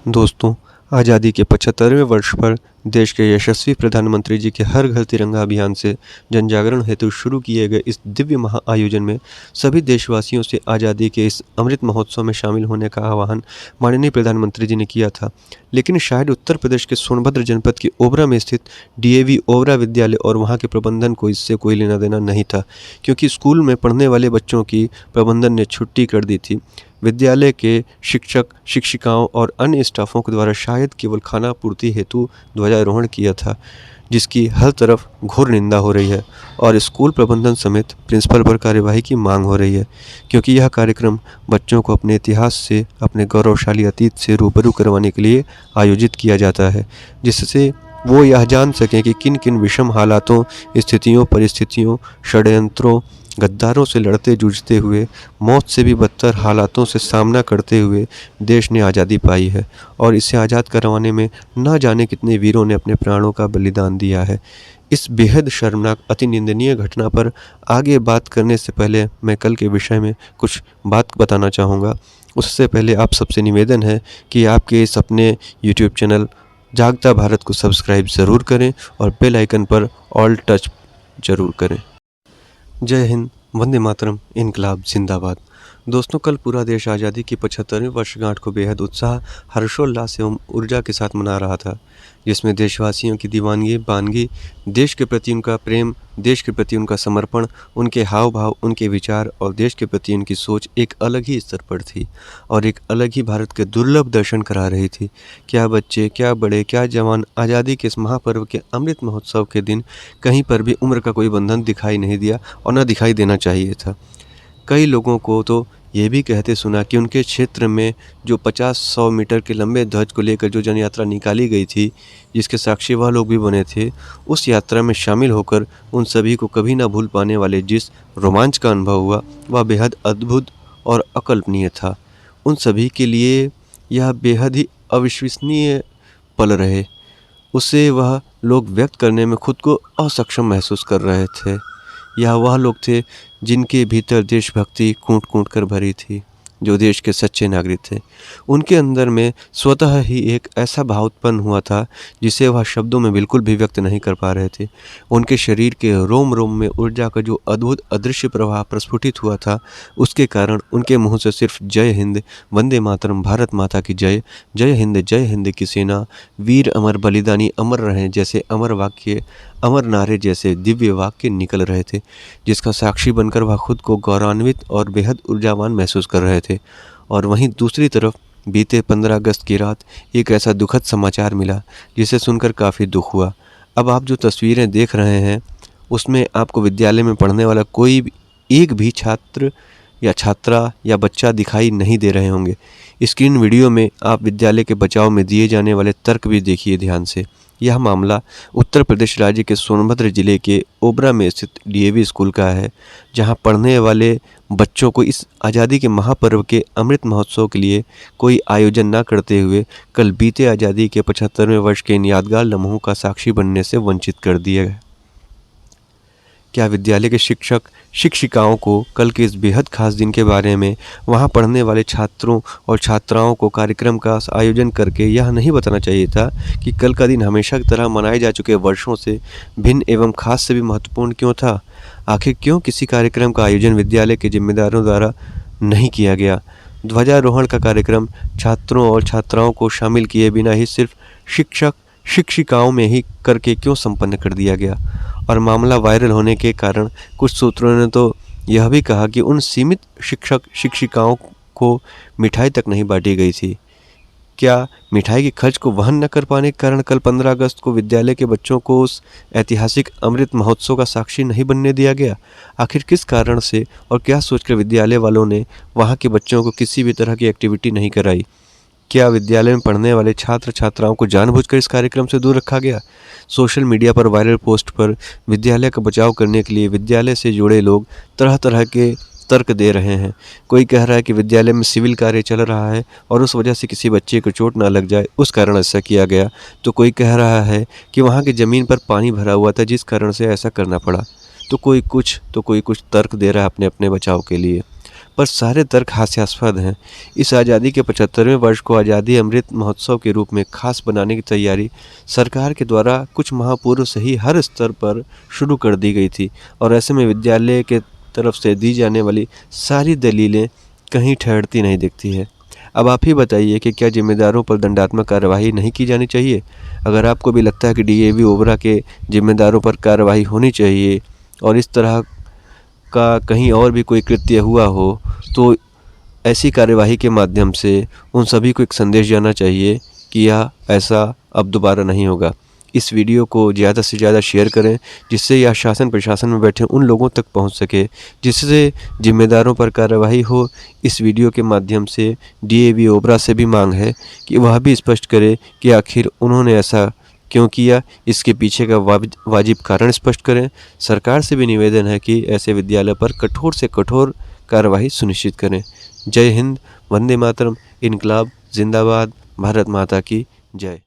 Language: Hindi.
दोस्तों, आज़ादी के 75वें वर्ष पर देश के यशस्वी प्रधानमंत्री जी के हर घर तिरंगा अभियान से जनजागरण हेतु शुरू किए गए इस दिव्य महाआयोजन में सभी देशवासियों से आज़ादी के इस अमृत महोत्सव में शामिल होने का आह्वान माननीय प्रधानमंत्री जी ने किया था। लेकिन शायद उत्तर प्रदेश के सोनभद्र जनपद के ओबरा में स्थित डीएवी ओबरा विद्यालय और वहाँ के प्रबंधन को इससे कोई लेना देना नहीं था, क्योंकि स्कूल में पढ़ने वाले बच्चों की प्रबंधन ने छुट्टी कर दी थी। विद्यालय के शिक्षक, शिक्षिकाओं और अन्य स्टाफों के द्वारा शायद केवल खाना पूर्ति हेतु ध्वजारोहण किया था, जिसकी हर तरफ घोर निंदा हो रही है और स्कूल प्रबंधन समेत प्रिंसिपल पर कार्यवाही की मांग हो रही है, क्योंकि यह कार्यक्रम बच्चों को अपने इतिहास से, अपने गौरवशाली अतीत से रूबरू करवाने के लिए आयोजित किया जाता है, जिससे वो यह जान सकें कि किन किन विषम हालातों, स्थितियों, परिस्थितियों, षड्यंत्रों, गद्दारों से लड़ते जूझते हुए, मौत से भी बदतर हालातों से सामना करते हुए देश ने आज़ादी पाई है और इसे आज़ाद करवाने में न जाने कितने वीरों ने अपने प्राणों का बलिदान दिया है। इस बेहद शर्मनाक, अति निंदनीय घटना पर आगे बात करने से पहले मैं कल के विषय में कुछ बात बताना चाहूँगा। उससे पहले आप सबसे निवेदन है कि आपके इस अपने यूट्यूब चैनल जागता भारत को सब्सक्राइब ज़रूर करें और बेल आइकन पर ऑल टच ज़रूर करें। जय हिंद, वंदे मातरम, इनकलाब जिंदाबाद। दोस्तों, कल पूरा देश आज़ादी की 75वीं वर्षगांठ को बेहद उत्साह, हर्षोल्लास एवं ऊर्जा के साथ मना रहा था, जिसमें देशवासियों की दीवानगी, देश के प्रति उनका प्रेम, देश के प्रति उनका समर्पण, उनके हाव भाव, उनके विचार और देश के प्रति उनकी सोच एक अलग ही स्तर पर थी और एक अलग ही भारत के दुर्लभ दर्शन करा रही थी। क्या बच्चे, क्या बड़े, क्या जवान, आज़ादी के इस महापर्व के अमृत महोत्सव के दिन कहीं पर भी उम्र का कोई बंधन दिखाई नहीं दिया और न दिखाई देना चाहिए था। कई लोगों को तो ये भी कहते सुना कि उनके क्षेत्र में जो 50-100 मीटर के लंबे ध्वज को लेकर जो जन यात्रा निकाली गई थी, जिसके साक्षी वह लोग भी बने थे, उस यात्रा में शामिल होकर उन सभी को कभी ना भूल पाने वाले जिस रोमांच का अनुभव हुआ, वह बेहद अद्भुत और अकल्पनीय था। उन सभी के लिए यह बेहद ही अविश्वसनीय पल रहे। उसे वह लोग व्यक्त करने में खुद को असक्षम महसूस कर रहे थे। यह वह लोग थे जिनके भीतर देशभक्ति कूट-कूट कर भरी थी, जो देश के सच्चे नागरिक थे। उनके अंदर में स्वतः ही एक ऐसा भाव उत्पन्न हुआ था जिसे वह शब्दों में बिल्कुल भी व्यक्त नहीं कर पा रहे थे। उनके शरीर के रोम-रोम में ऊर्जा का जो अद्भुत अदृश्य प्रवाह प्रस्फुटित हुआ था, उसके कारण उनके मुँह से सिर्फ जय हिंद, वंदे मातरम, भारत माता की जय, जय हिंद की सेना, वीर अमर बलिदानी अमर रहें जैसे अमर वाक्य, अमर नारे जैसे दिव्य वाक्य निकल रहे थे, जिसका साक्षी बनकर वह खुद को गौरवान्वित और बेहद ऊर्जावान महसूस कर रहे थे। और वहीं दूसरी तरफ बीते 15 अगस्त की रात एक ऐसा दुखद समाचार मिला जिसे सुनकर काफ़ी दुख हुआ। अब आप जो तस्वीरें देख रहे हैं, उसमें आपको विद्यालय में पढ़ने वाला एक भी छात्र या छात्रा या बच्चा दिखाई नहीं दे रहे होंगे। स्क्रीन वीडियो में आप विद्यालय के बचाव में दिए जाने वाले तर्क भी देखिए ध्यान से। यह मामला उत्तर प्रदेश राज्य के सोनभद्र जिले के ओबरा में स्थित डीएवी स्कूल का है, जहां पढ़ने वाले बच्चों को इस आज़ादी के महापर्व के अमृत महोत्सव के लिए कोई आयोजन न करते हुए कल बीते आज़ादी के 75वें वर्ष के इन यादगार लम्हों का साक्षी बनने से वंचित कर दिया गया। क्या विद्यालय के शिक्षक, शिक्षिकाओं को कल के इस बेहद खास दिन के बारे में वहां पढ़ने वाले छात्रों और छात्राओं को कार्यक्रम का आयोजन करके यह नहीं बताना चाहिए था कि कल का दिन हमेशा की तरह मनाए जा चुके वर्षों से भिन्न एवं खास से भी महत्वपूर्ण क्यों था? आखिर क्यों किसी कार्यक्रम का आयोजन विद्यालय के जिम्मेदारों द्वारा नहीं किया गया? ध्वजारोहण का कार्यक्रम छात्रों और छात्राओं को शामिल किए बिना ही सिर्फ शिक्षक, शिक्षिकाओं में ही करके क्यों संपन्न कर दिया गया? और मामला वायरल होने के कारण कुछ सूत्रों ने तो यह भी कहा कि उन सीमित शिक्षक शिक्षिकाओं को मिठाई तक नहीं बांटी गई थी। क्या मिठाई के खर्च को वहन न कर पाने के कारण कल 15 अगस्त को विद्यालय के बच्चों को उस ऐतिहासिक अमृत महोत्सव का साक्षी नहीं बनने दिया गया? आखिर किस कारण से और क्या सोचकर विद्यालय वालों ने वहाँ के बच्चों को किसी भी तरह की एक्टिविटी नहीं कराई? क्या विद्यालय में पढ़ने वाले छात्र छात्राओं को जानबूझकर इस कार्यक्रम से दूर रखा गया? सोशल मीडिया पर वायरल पोस्ट पर विद्यालय का बचाव करने के लिए विद्यालय से जुड़े लोग तरह तरह के तर्क दे रहे हैं। कोई कह रहा है कि विद्यालय में सिविल कार्य चल रहा है और उस वजह से किसी बच्चे को चोट ना लग जाए, उस कारण ऐसा किया गया। तो कोई कह रहा है कि वहाँ की ज़मीन पर पानी भरा हुआ था जिस कारण से ऐसा करना पड़ा। तो कोई कुछ तर्क दे रहा है अपने अपने बचाव के लिए। पर सारे तर्क हास्यास्पद हैं। इस आज़ादी के 75वें वर्ष को आज़ादी अमृत महोत्सव के रूप में खास बनाने की तैयारी सरकार के द्वारा कुछ माह पूर्व से ही हर स्तर पर शुरू कर दी गई थी और ऐसे में विद्यालय के तरफ से दी जाने वाली सारी दलीलें कहीं ठहरती नहीं दिखती है। अब आप ही बताइए कि क्या जिम्मेदारों पर दंडात्मक कार्यवाही नहीं की जानी चाहिए? अगर आपको भी लगता है कि डीएवी ओबरा के जिम्मेदारों पर कार्रवाई होनी चाहिए और इस तरह का कहीं और भी कोई कृत्य हुआ हो, तो ऐसी कार्यवाही के माध्यम से उन सभी को एक संदेश जाना चाहिए कि यह ऐसा अब दोबारा नहीं होगा। इस वीडियो को ज़्यादा से ज़्यादा शेयर करें, जिससे यह शासन प्रशासन में बैठे उन लोगों तक पहुंच सके, जिससे जिम्मेदारों पर कार्रवाई हो। इस वीडियो के माध्यम से डीएवी ओबरा से भी मांग है कि वह भी स्पष्ट करे कि आखिर उन्होंने ऐसा क्यों किया, इसके पीछे का वाजिब कारण स्पष्ट करें। सरकार से भी निवेदन है कि ऐसे विद्यालय पर कठोर से कठोर कार्रवाई सुनिश्चित करें। जय हिंद, वंदे मातरम, इनकलाब जिंदाबाद, भारत माता की जय।